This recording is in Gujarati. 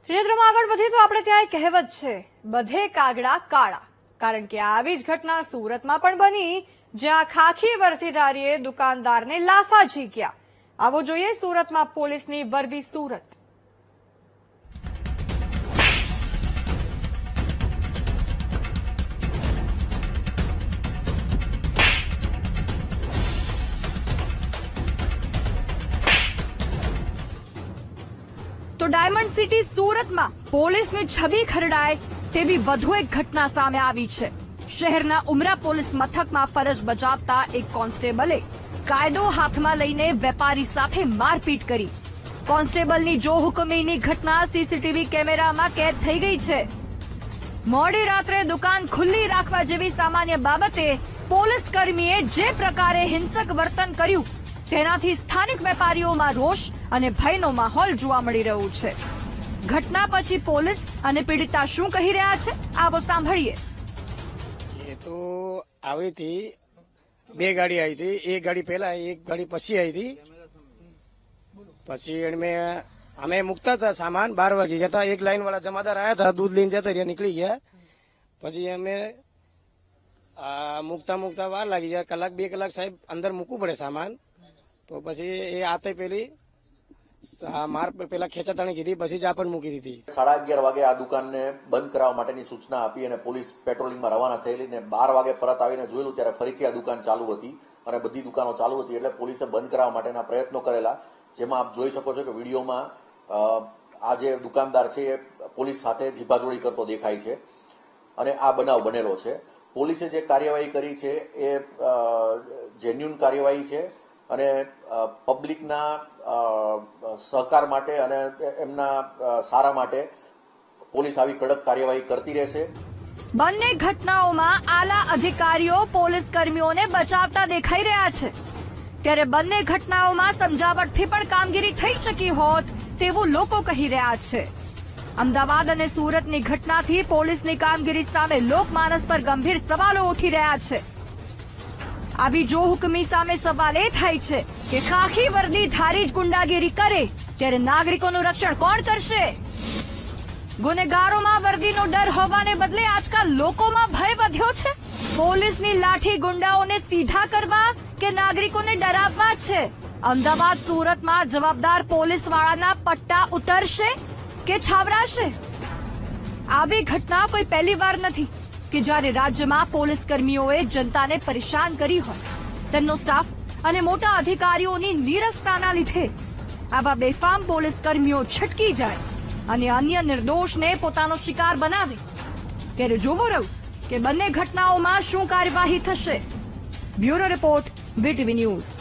ક્ષેત્રમાં આગળ વધીએ તો આપણે ત્યાં એક કહેવત છે, બધે કાગડા કાળા. કારણ કે આવી જ ઘટના સુરતમાં પણ બની, જ્યાં ખાખી વર્દીધારીએ દુકાનદારને લાફા ઝીક્યા. આવો જોઈએ સુરતમાં પોલીસની વરવી સુરત. તો ડાયમંડ સિટી સુરતમાં પોલીસની છબી ખરડાય તેવી વધુ એક ઘટના સામે આવી છે. શહેરના ઉમરા પોલીસ મથકમાં ફરજ બજાવતા એક કોન્સ્ટેબલે કાયદો હાથમાં લઈને વેપારી સાથે મારપીટ કરી. કોન્સ્ટેબલની જો હુકમીની ઘટના સીસીટીવી કેમેરામાં કેદ થઈ ગઈ છે. મોડી રાત્રે દુકાન ખુલ્લી રાખવા જેવી સામાન્ય બાબતે પોલીસ કર્મીએ જે પ્રકારે હિંસક વર્તન કર્યું તેનાથી સ્થાનિક વેપારીઓમાં રોષ અને ભયનો માહોલ જોવા મળી રહ્યો છે. ઘટના પછી પોલીસ અને પીડિતા શું કહી રહ્યા છે, આવો સાંભળીએ. એ તો આવી હતી, બે ગાડી આવી હતી. એક ગાડી પહેલા, એક ગાડી પછી આવી હતી. પછી અમે મૂકતા હતા સામાન, 12 વાગે ગયા હતા. એક લાઈન વાળા જમાદાર આવ્યા હતા, દૂધ લઈને જતા રહ્યા, નીકળી ગયા. પછી અમે મૂકતા વાર લાગી ગયા, કલાક 2 કલાક સાહેબ અંદર મૂકવું પડે સામાન. તો પછી એ આતે પેલી માર પેલા ખેંચાતાણી કીધી, પછી જ આપણને મૂકી દીધી. 11:30 વાગે આ દુકાનને બંધ કરાવવા માટેની સૂચના આપી અને પોલીસ પેટ્રોલિંગમાં રવાના થયેલી ને 12 વાગે પરત આવીને જોયેલું ત્યારે ફરીથી આ દુકાન ચાલુ હતી અને બધી દુકાનો ચાલુ હતી. એટલે પોલીસે બંધ કરાવવા માટેના પ્રયત્નો કરેલા, જેમાં આપ જોઈ શકો છો કે વિડીયોમાં આ જે દુકાનદાર છે એ પોલીસ સાથે જીભાજોડી કરતો દેખાય છે અને આ બનાવ બનેલો છે. પોલીસે જે કાર્યવાહી કરી છે એ જેન્યુન કાર્યવાહી છે અને પબ્લિકના સહકાર માટે અને એમના સારા માટે પોલીસ આવી કડક કાર્યવાહી કરતી રહેશે. બંને ઘટનાઓમાં આલા અધિકારીઓ પોલીસ કર્મીઓને બચાવતા દેખાઈ રહ્યા છે, ત્યારે બંને ઘટનાઓમાં સમજાવટથી પણ કામગીરી થઈ શકી હોત તેવું લોકો કહી રહ્યા છે. અમદાવાદ અને સુરતની ઘટનાથી પોલીસની કામગીરી સામે લોકમાનસ પર ગંભીર સવાલો ઉઠી રહ્યા છે. આવી જો હુકમી સામે સવાલ એ થાય છે કે ખાખી વર્દીધારી જ ગુંડાગીરી કરે ત્યારે નાગરિકોનું રક્ષણ કોણ કરશે? ગુનેગારોમાં વર્દીનો ડર હોવાને બદલે આજકાલ લોકોમાં ભય વધ્યો છે. પોલીસની લાઠી ગુંડાઓને સીધા કરવા કે નાગરિકોને ડરાવવા છે? અમદાવાદ સુરતમાં જવાબદાર પોલીસવાળાના પટ્ટા ઉતરશે કે છાવરાશે? આવી ઘટના કોઈ પહેલી વાર નથી કે જ્યારે રાજ્યમાં પોલીસ કર્મીઓએ જનતાને પરેશાન કરી હોય. તેમનો સ્ટાફ અને મોટા અધિકારીઓની નીરસતાના લીધે આવા બેફામ પોલીસ કર્મીઓ છટકી જાય અને અન્ય નિર્દોષને પોતાનો શિકાર બનાવે. ત્યારે જોવું રહ્યું કે બંને ઘટનાઓમાં શું કાર્યવાહી થશે. Bureau report, VTV news.